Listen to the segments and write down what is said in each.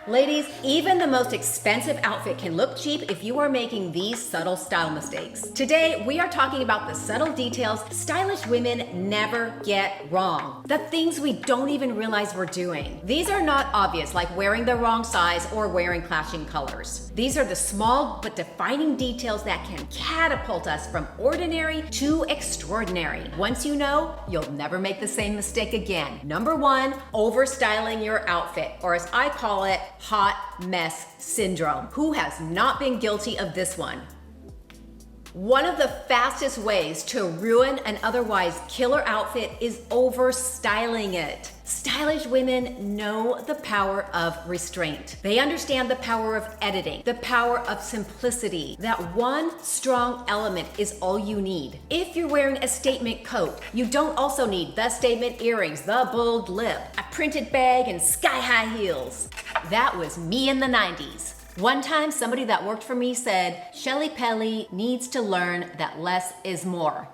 Ladies, even the most expensive outfit can look cheap if you are making these subtle style mistakes. Today, we are talking about the subtle details stylish women never get wrong. The things we don't even realize we're doing. These are not obvious, like wearing the wrong size or wearing clashing colors. These are the small but defining details that can catapult us from ordinary to extraordinary. Once you know, you'll never make the same mistake again. Number one, overstyling your outfit, or as I call it, hot mess syndrome. Who has not been guilty of this one? One of the fastest ways to ruin an otherwise killer outfit is overstyling it. Stylish women know the power of restraint. They understand the power of editing, the power of simplicity. That one strong element is all you need. If you're wearing a statement coat, you don't also need the statement earrings, the bold lip, a printed bag, and sky-high heels. That was me in the 90s. One time, somebody that worked for me said, Shelli Pelly needs to learn that less is more.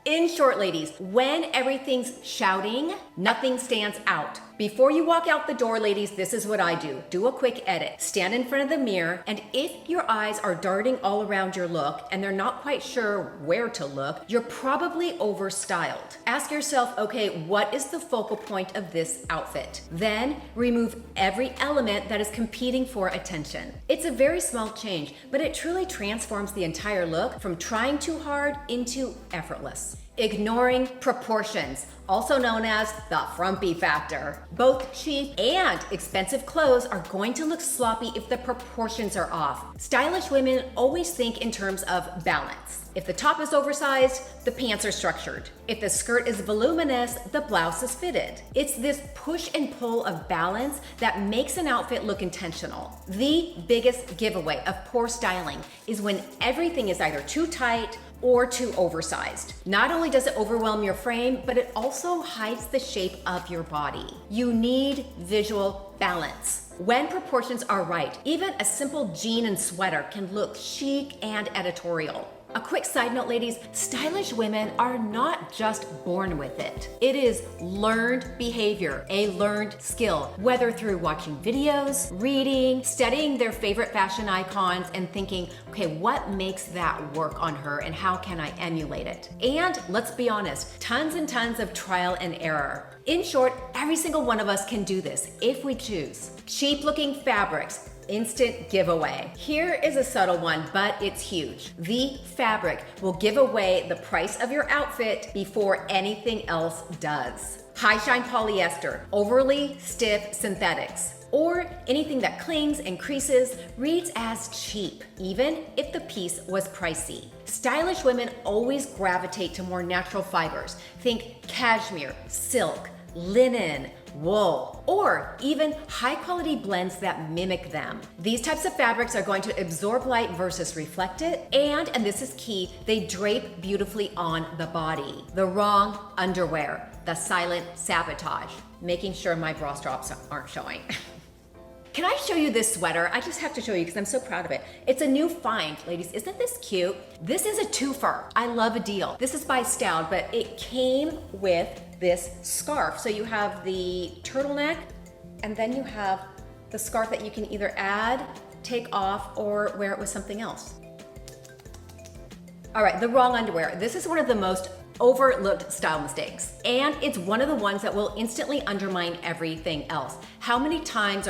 In short, ladies, when everything's shouting, nothing stands out. Before you walk out the door, ladies, this is what I do. Do a quick edit. Stand in front of the mirror, and if your eyes are darting all around your look and they're not quite sure where to look, you're probably overstyled. Ask yourself, okay, what is the focal point of this outfit? Then remove every element that is competing for attention. It's a very small change, but it truly transforms the entire look from trying too hard into effortless. Ignoring proportions, also known as the frumpy factor. Both cheap and expensive clothes are going to look sloppy if the proportions are off. Stylish women always think in terms of balance. If the top is oversized, the pants are structured. If the skirt is voluminous, the blouse is fitted. It's this push and pull of balance that makes an outfit look intentional. The biggest giveaway of poor styling is when everything is either too tight or too oversized. Not only does it overwhelm your frame, but it also hides the shape of your body. You need visual balance. When proportions are right, even a simple jean and sweater can look chic and editorial. A quick side note, ladies, stylish women are not just born with it. It is learned behavior, a learned skill, whether through watching videos, reading, studying their favorite fashion icons, and thinking, okay, what makes that work on her and how can I emulate it? And let's be honest, tons and tons of trial and error. In short, every single one of us can do this if we choose. Cheap looking fabrics, instant giveaway. Here is a subtle one, but it's huge. The fabric will give away the price of your outfit before anything else does. High shine polyester, overly stiff synthetics, or anything that clings and creases reads as cheap, even if the piece was pricey. Stylish women always gravitate to more natural fibers. Think cashmere, silk, linen, wool, or even high quality blends that mimic them. These types of fabrics are going to absorb light versus reflect it, and this is key, they drape beautifully on the body. The wrong underwear, the silent sabotage, making sure my bra straps aren't showing. Can I show you this sweater? I just have to show you because I'm so proud of it. It's a new find, ladies. Isn't this cute? This is a twofer. I love a deal. This is by Styled, but it came with this scarf. So you have the turtleneck, and then you have the scarf that you can either add, take off, or wear it with something else. All right, the wrong underwear. This is one of the most overlooked style mistakes, and it's one of the ones that will instantly undermine everything else. How many times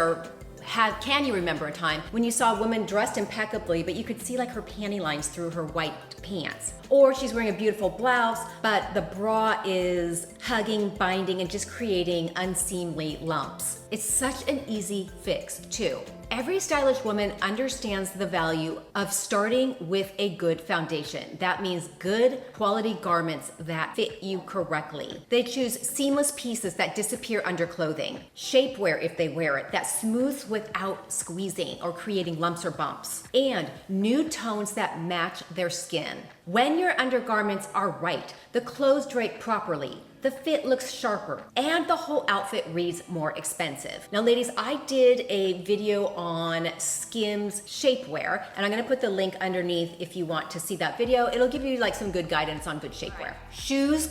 can you remember a time when you saw a woman dressed impeccably, but you could see like her panty lines through her white pants? Or she's wearing a beautiful blouse, but the bra is hugging, binding, and just creating unseemly lumps. It's such an easy fix too. Every stylish woman understands the value of starting with a good foundation. That means good quality garments that fit you correctly. They choose seamless pieces that disappear under clothing, shapewear if they wear it, that smooths without squeezing or creating lumps or bumps, and nude tones that match their skin. When your undergarments are right, the clothes drape properly, the fit looks sharper, and the whole outfit reads more expensive. Now ladies, I did a video on Skims shapewear, and I'm gonna put the link underneath if you want to see that video. It'll give you like some good guidance on good shapewear. Shoes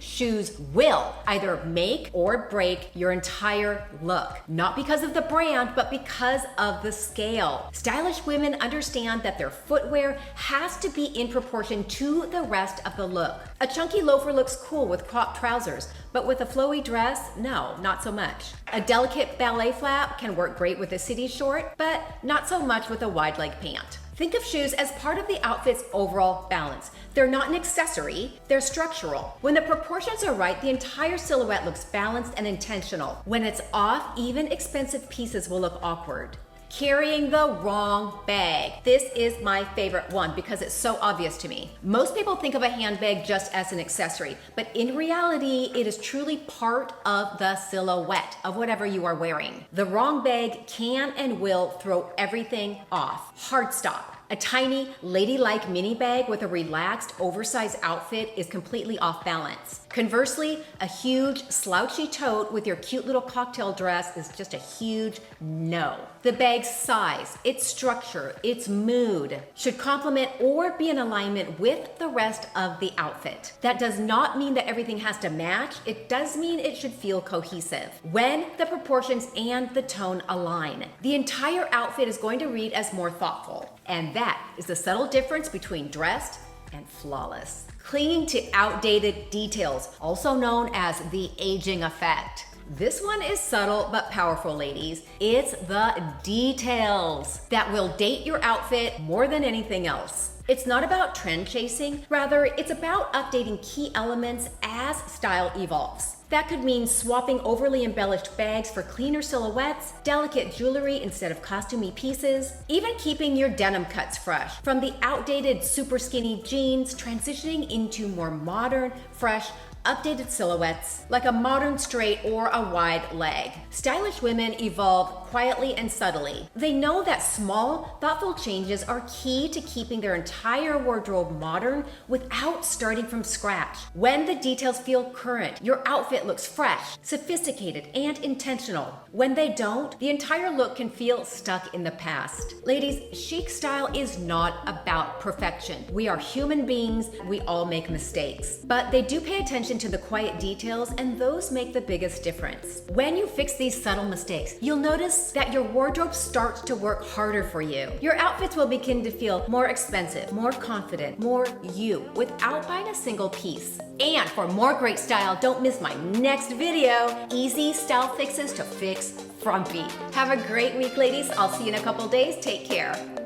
shoes will either make or break your entire look. Not because of the brand, but because of the scale. Stylish women understand that their footwear has to be in proportion to the rest of the look. A chunky loafer looks cool with cropped trousers, but with a flowy dress, no, not so much. A delicate ballet flap can work great with a city short, but not so much with a wide leg pant. Think of shoes as part of the outfit's overall balance. They're not an accessory, they're structural. When the proportions are right, the entire silhouette looks balanced and intentional. When it's off, even expensive pieces will look awkward. Carrying the wrong bag. This is my favorite one because it's so obvious to me. Most people think of a handbag just as an accessory, but in reality, it is truly part of the silhouette of whatever you are wearing. The wrong bag can and will throw everything off. Hard stop. A tiny, ladylike mini bag with a relaxed, oversized outfit is completely off balance. Conversely, a huge, slouchy tote with your cute little cocktail dress is just a huge no. The bag's size, its structure, its mood should complement or be in alignment with the rest of the outfit. That does not mean that everything has to match. It does mean it should feel cohesive. When the proportions and the tone align, the entire outfit is going to read as more thoughtful. And that is the subtle difference between dressed and flawless. Clinging to outdated details, also known as the aging effect. This one is subtle but powerful, ladies. It's the details that will date your outfit more than anything else. It's not about trend chasing, rather it's about updating key elements as style evolves. That could mean swapping overly embellished bags for cleaner silhouettes, delicate jewelry instead of costumey pieces, even keeping your denim cuts fresh. From the outdated super skinny jeans, transitioning into more modern, fresh, updated silhouettes like a modern straight or a wide leg. Stylish women evolve quietly and subtly. They know that small, thoughtful changes are key to keeping their entire wardrobe modern without starting from scratch. When the details feel current, your outfit looks fresh, sophisticated, and intentional. When they don't, the entire look can feel stuck in the past. Ladies, chic style is not about perfection. We are human beings, we all make mistakes. But they do pay attention to the quiet details, and those make the biggest difference. When you fix these subtle mistakes, you'll notice that your wardrobe starts to work harder for you. Your outfits will begin to feel more expensive, more confident, more you, without buying a single piece. And for more great style, don't miss my next video, Easy Style Fixes to Fix Frumpy. Have a great week, ladies. I'll see you in a couple days. Take care.